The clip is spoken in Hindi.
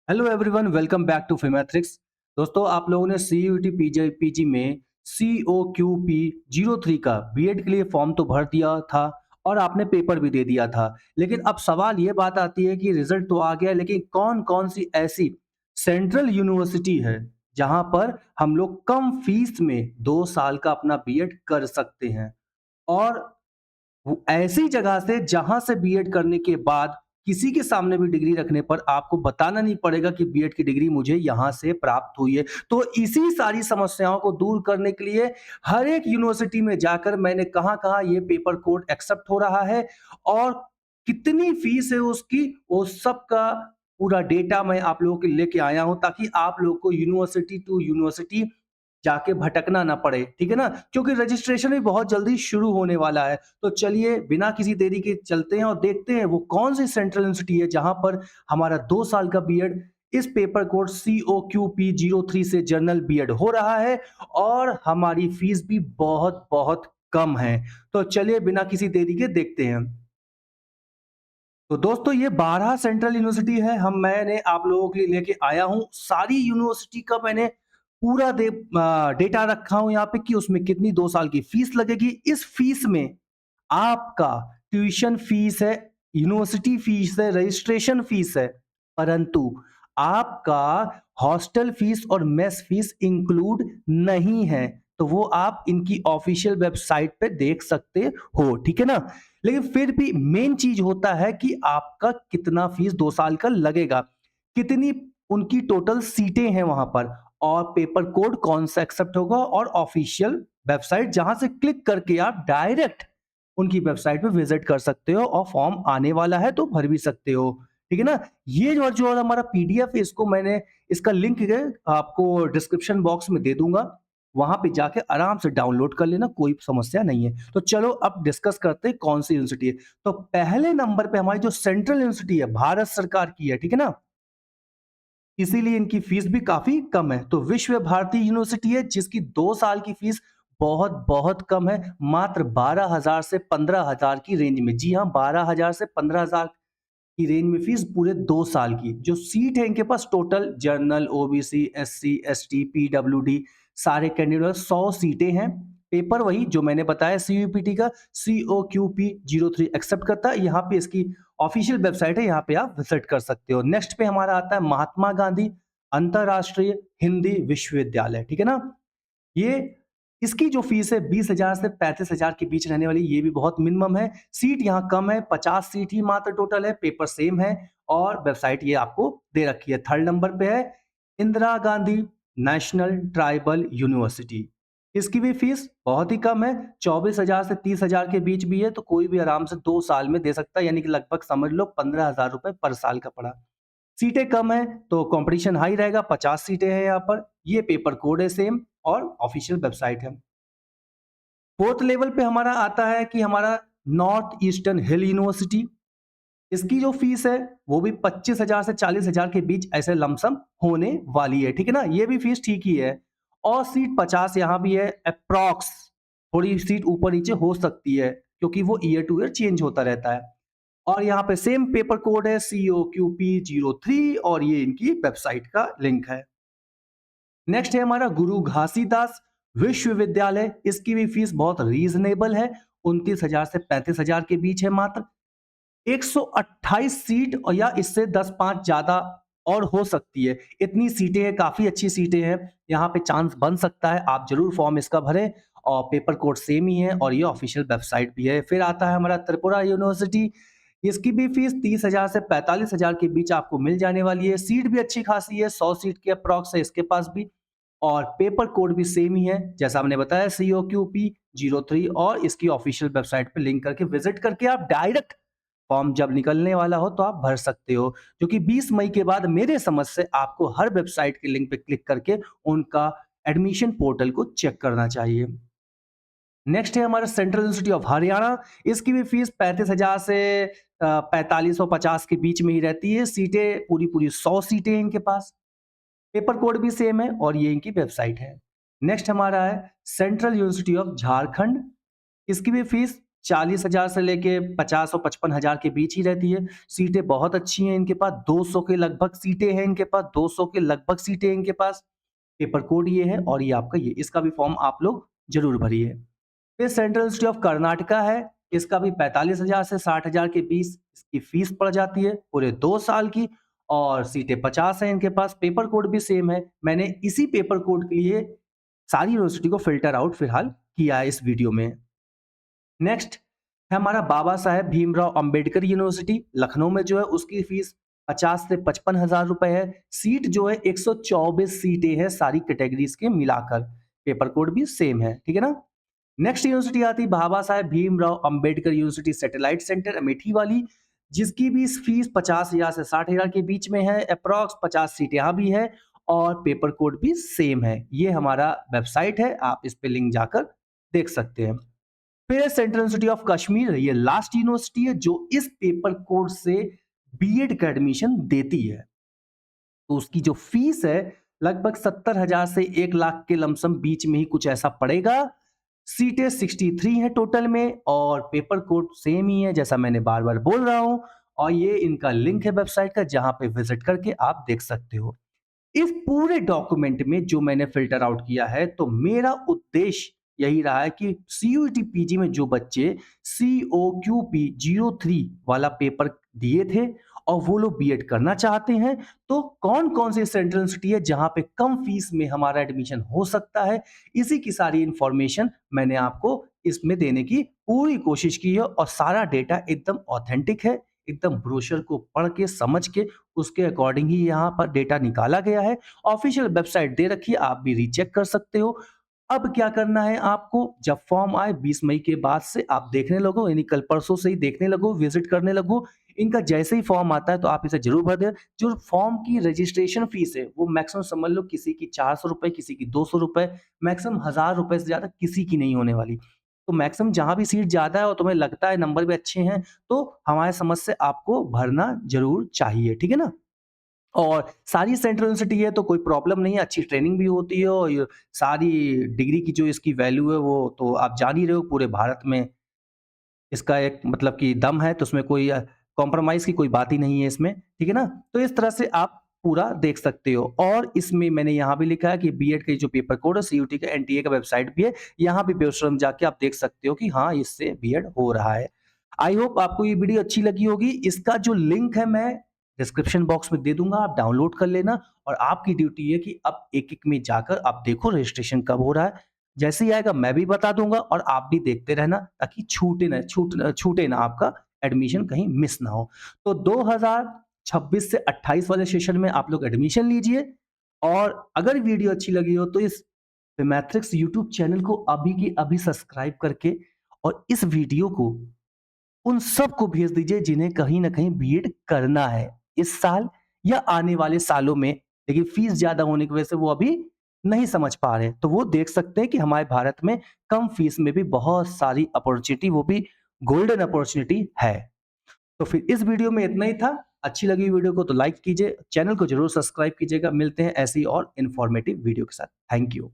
Hello everyone, welcome back to फिमेट्रिक्स। दोस्तों, आप लोगों ने सी यू टी पीजी में सी ओ क्यू पी 03 का बीएड के लिए फॉर्म तो भर दिया था और आपने पेपर भी दे दिया था। लेकिन अब सवाल ये बात आती है कि रिजल्ट तो आ गया, लेकिन कौन कौन सी ऐसी सेंट्रल यूनिवर्सिटी है जहां पर हम लोग कम फीस में 2 साल का अपना बीएड कर सकते हैं। और वो ऐसी जगह से जहां से बीएड करने के बाद किसी के सामने भी डिग्री रखने पर आपको बताना नहीं पड़ेगा कि बीएड की डिग्री मुझे यहां से प्राप्त हुई है। तो इसी सारी समस्याओं को दूर करने के लिए हर एक यूनिवर्सिटी में जाकर मैंने कहां-कहां ये पेपर कोड एक्सेप्ट हो रहा है और कितनी फीस है उसकी, वो सब का पूरा डेटा मैं आप लोगों के लिए लेके आया हूं, ताकि आप लोगों को यूनिवर्सिटी टू यूनिवर्सिटी जाके भटकना ना पड़े, ठीक है ना? क्योंकि रजिस्ट्रेशन भी बहुत जल्दी शुरू होने वाला है। तो चलिए बिना किसी देरी के चलते हैं और देखते हैं वो कौन सी सेंट्रल यूनिवर्सिटी है जहां पर हमारा 2 साल का बीएड इस पेपर कोड COQP03 से जनरल बीएड हो रहा है और हमारी फीस भी बहुत बहुत कम है। तो चलिए बिना किसी देरी के देखते हैं। तो दोस्तों, ये 12 सेंट्रल यूनिवर्सिटी है, मैंने आप लोगों के लिए लेके आया हूँ। सारी यूनिवर्सिटी का मैंने पूरा डेटा रखा हूँ यहाँ पे कि उसमें कितनी 2 साल की फीस लगेगी। इस फीस में आपका ट्यूशन फीस है, यूनिवर्सिटी फीस है, रजिस्ट्रेशन फीस है, परंतु आपका हॉस्टल फीस और मेस फीस इंक्लूड नहीं है। तो वो आप इनकी ऑफिशियल वेबसाइट पे देख सकते हो, ठीक है ना? लेकिन फिर भी मेन चीज होता है कि आपका कितना फीस 2 साल का लगेगा, कितनी उनकी टोटल सीटें हैं वहां पर, और पेपर कोड कौन सा एक्सेप्ट होगा, और ऑफिशियल वेबसाइट जहां से क्लिक करके आप डायरेक्ट उनकी वेबसाइट पे विजिट कर सकते हो और फॉर्म आने वाला है तो भर भी सकते हो, ठीक है ना? ये जो हमारा पीडीएफ है, इसको मैंने इसका लिंक है आपको डिस्क्रिप्शन बॉक्स में दे दूंगा। वहां पे जाके आराम से डाउनलोड कर लेना, कोई समस्या नहीं है। तो चलो अब डिस्कस करते हैं कौन सी यूनिवर्सिटी है। तो पहले नंबर पे हमारी जो सेंट्रल यूनिवर्सिटी है, भारत सरकार की है, ठीक है ना? इसीलिए इनकी फीस भी काफी कम है। तो विश्व भारती यूनिवर्सिटी है जिसकी 2 साल की फीस बहुत बहुत कम है, मात्र 12,000 से 15,000 की रेंज में। जी हाँ, 12,000 से 15,000 की रेंज में फीस पूरे 2 साल की। जो सीट है इनके पास total general, OBC, SC, ST, PWD सारे कैंडिडेट 100 सीटें हैं। पेपर वही जो मैंने बताया सीयूपीटी का COQP03 एक्सेप्ट करता है। यहाँ पे इसकी ऑफिशियल वेबसाइट है, यहाँ पे आप विजिट कर सकते हो। नेक्स्ट पे हमारा आता है महात्मा गांधी अंतरराष्ट्रीय हिंदी विश्वविद्यालय, ठीक है ना? ये इसकी जो फीस है 20,000 से 35,000 के बीच रहने वाली, ये भी बहुत मिनिमम है। सीट यहाँ कम है, 50 सीट ही मात्र टोटल है, पेपर सेम है और वेबसाइट ये आपको दे रखी है। थर्ड नंबर पे है Indira Gandhi national tribal university. इसकी भी फीस बहुत ही कम है, 24,000 से 30,000 के बीच भी है, तो कोई भी आराम से 2 साल में दे सकता है, यानी कि लगभग समझ लो 15,000 रुपए पर साल का पड़ा। सीटें कम है तो कंपटीशन हाई रहेगा, 50 सीटें हैं यहाँ पर। ये पेपर कोड है सेम और ऑफिशियल वेबसाइट है। फोर्थ लेवल पे हमारा आता है कि हमारा नॉर्थ ईस्टर्न हिल यूनिवर्सिटी। इसकी जो फीस है वो भी 25,000 से 40,000 के बीच ऐसे लमसम होने वाली है, ठीक है ना? ये भी फीस ठीक ही है और सीट 50 यहाँ भी है अप्रॉक्स। थोड़ी सीट ऊपर नीचे हो सकती है क्योंकि वो ईयर टू ईयर चेंज होता रहता है। और यहाँ पे सेम पेपर कोड है COQP03 और ये इनकी वेबसाइट का लिंक है। नेक्स्ट है हमारा गुरु घासीदास विश्वविद्यालय। इसकी भी फीस बहुत रीजनेबल है, 29,000 से 35,000 के बीच है मात्र। 128 सीट और या इससे 10-5 ज्यादा और हो सकती है, इतनी सीटें हैं, काफी अच्छी सीटें हैं। यहाँ पे चांस बन सकता है, आप जरूर फॉर्म इसका भरें और पेपर कोड सेम ही है और ये ऑफिशियल वेबसाइट भी है। फिर आता है हमारा त्रिपुरा यूनिवर्सिटी। इसकी भी फीस 30,000 से 45,000 के बीच आपको मिल जाने वाली है। सीट भी अच्छी खासी है, 100 सीट के अप्रॉक्स है इसके पास भी और पेपर कोड भी सेम ही है जैसा हमने बताया COQP03, और इसकी ऑफिशियल वेबसाइट पे लिंक करके विजिट करके आप डायरेक्ट फॉर्म जब निकलने वाला हो तो आप भर सकते हो, जो कि 20 मई के बाद मेरे समझ से आपको हर वेबसाइट के लिंक पे क्लिक करके उनका एडमिशन पोर्टल को चेक करना चाहिए। नेक्स्ट है हमारा सेंट्रल यूनिवर्सिटी ऑफ हरियाणा। इसकी भी फीस 35,000 से 4550 के बीच में ही रहती है। सीटें पूरी पूरी 100 सीटें हैं इनके पास। पेपर कोड भी सेम है और ये इनकी वेबसाइट है। नेक्स्ट हमारा है सेंट्रल यूनिवर्सिटी ऑफ झारखंड। इसकी भी फीस 40,000 से लेके 50 और 55,000 के बीच ही रहती है। सीटें बहुत अच्छी हैं इनके पास, 200 के लगभग सीटें हैं इनके पास, 200 के लगभग सीटें हैं इनके पास। पेपर कोड ये है और ये आपका ये इसका भी फॉर्म आप लोग ज़रूर भरिए। फिर सेंट्रल इंस्टीट्यूट ऑफ कर्नाटका है, इसका भी 45,000 से 60,000 के बीच इसकी फीस पड़ जाती है पूरे 2 साल की और सीटें 50 हैं इनके पास, पेपर कोड भी सेम है। मैंने इसी पेपर कोड के लिए सारी यूनिवर्सिटी को फ़िल्टर आउट फिलहाल किया है इस वीडियो में। नेक्स्ट है हमारा बाबा साहेब भीमराव अंबेडकर यूनिवर्सिटी, लखनऊ में जो है उसकी फीस 50 से 55,000 रुपए है। सीट जो है 124 सीटें हैं सारी कैटेगरीज के मिलाकर, पेपर कोड भी सेम है, ठीक है ना। नेक्स्ट यूनिवर्सिटी आती है Baba Saheb Bhimrao Ambedkar university satellite centre Amethi वाली, जिसकी भी फीस 50,000 से 60,000 के बीच में है, अप्रॉक्स 50 सीट यहाँ भी है और पेपर कोड भी सेम है। ये हमारा वेबसाइट है, आप इस पे लिंक जाकर देख सकते हैं। फिर है सेंट्रल इंस्टीट्यूट ऑफ कश्मीर, ये लास्ट यूनिवर्सिटी है जो इस पेपर कोड से बीएड का एडमिशन देती है। तो उसकी जो फीस है लगभग 70,000 से 1 लाख के लमसम बीच में ही कुछ ऐसा पड़ेगा। सीटें 63 हैं टोटल में और पेपर कोड सेम ही है जैसा मैंने बार-बार बोल रहा हूं और ये इनका लिंक है वेबसाइट का जहां पे विजिट करके आप देख सकते हो। इस पूरे डॉक्यूमेंट में जो मैंने फिल्टर आउट किया है तो मेरा उद्देश्य यही रहा है कि सीयूईटी पीजी में जो बच्चे COQP 03 वाला पेपर दिए थे और वो लोग बीएड करना चाहते हैं तो कौन कौन से सेंट्रल यूनिवर्सिटी है जहां पे कम फीस में हमारा एडमिशन हो सकता है, इसी की सारी इंफॉर्मेशन मैंने आपको इसमें देने की पूरी कोशिश की है और सारा डेटा एकदम ऑथेंटिक है, एकदम ब्रोशर को पढ़ के समझ के उसके अकॉर्डिंग ही यहाँ पर डेटा निकाला गया है। ऑफिशियल वेबसाइट दे रखी है, आप भी रीचेक कर सकते हो। अब क्या करना है आपको, जब फॉर्म आए 20 मई के बाद से आप देखने लगो, यानी कल परसों से ही देखने लगो, विजिट करने लगो। इनका जैसे ही फॉर्म आता है तो आप इसे जरूर भर दें। जो फॉर्म की रजिस्ट्रेशन फीस है वो मैक्सिमम समझ लो किसी की 400 रुपए, किसी की 200 रुपए, मैक्सिमम 1,000 रुपए से ज्यादा किसी की नहीं होने वाली। तो मैक्सिमम जहां भी सीट ज्यादा है और तुम्हें लगता है नंबर भी अच्छे हैं तो हमारे समझ से आपको भरना जरूर चाहिए, ठीक है ना। और सारी सेंट्रल यूनिवर्सिटी है तो कोई प्रॉब्लम नहीं है, अच्छी ट्रेनिंग भी होती है और ये सारी डिग्री की जो इसकी वैल्यू है वो तो आप जान ही रहे हो, पूरे भारत में इसका एक मतलब कि दम है तो उसमें कोई कॉम्प्रोमाइज़ की कोई बात ही नहीं है इसमें, ठीक है ना? तो इस तरह से आप पूरा देख सकते हो और इसमें मैंने यहाँ भी लिखा है कि बीएड का जो पेपर कोड है सीयूटी का, एनटीए का वेबसाइट भी है, यहाँ भी बेशर्म में जाके आप देख सकते हो कि हाँ, इससे बीएड हो रहा है। आई होप आपको ये वीडियो अच्छी लगी होगी। इसका जो लिंक है मैं डिस्क्रिप्शन बॉक्स में दे दूँगा, आप डाउनलोड कर लेना और आपकी ड्यूटी है कि अब एक-एक में जाकर आप देखो रजिस्ट्रेशन कब हो रहा है। जैसे ही आएगा मैं भी बता दूँगा और आप भी देखते रहना ताकि छूटे ना आपका एडमिशन कहीं मिस ना हो। तो 2026 से 28 वाले सेशन में आप लोग एडमिशन लीजिए और अगर वीडियो अच्छी लगी हो तो इस मैट्रिक्स यूट्यूब चैनल को अभी की अभी सब्सक्राइब करके और इस वीडियो को उन सबको भेज दीजिए जिन्हें कहीं न कहीं बीएड करना है, इस साल या आने वाले सालों में। लेकिन फीस ज़्यादा होने की वजह से वो अभी नहीं समझ पा रहे हैं। तो वो देख सकते हैं कि हमारे भारत में कम फीस में भी बहुत सारी अपॉर्च्युनिटी, वो भी गोल्डन अपॉर्च्युनिटी है। तो फिर इस वीडियो में इतना ही था। अच्छी लगी वीडियो को तो लाइक कीजिए, चैनल को ज़रूर सब्सक्राइब कीजिएगा। मिलते हैं ऐसी और इन्फॉर्मेटिव वीडियो के साथ। Thank you.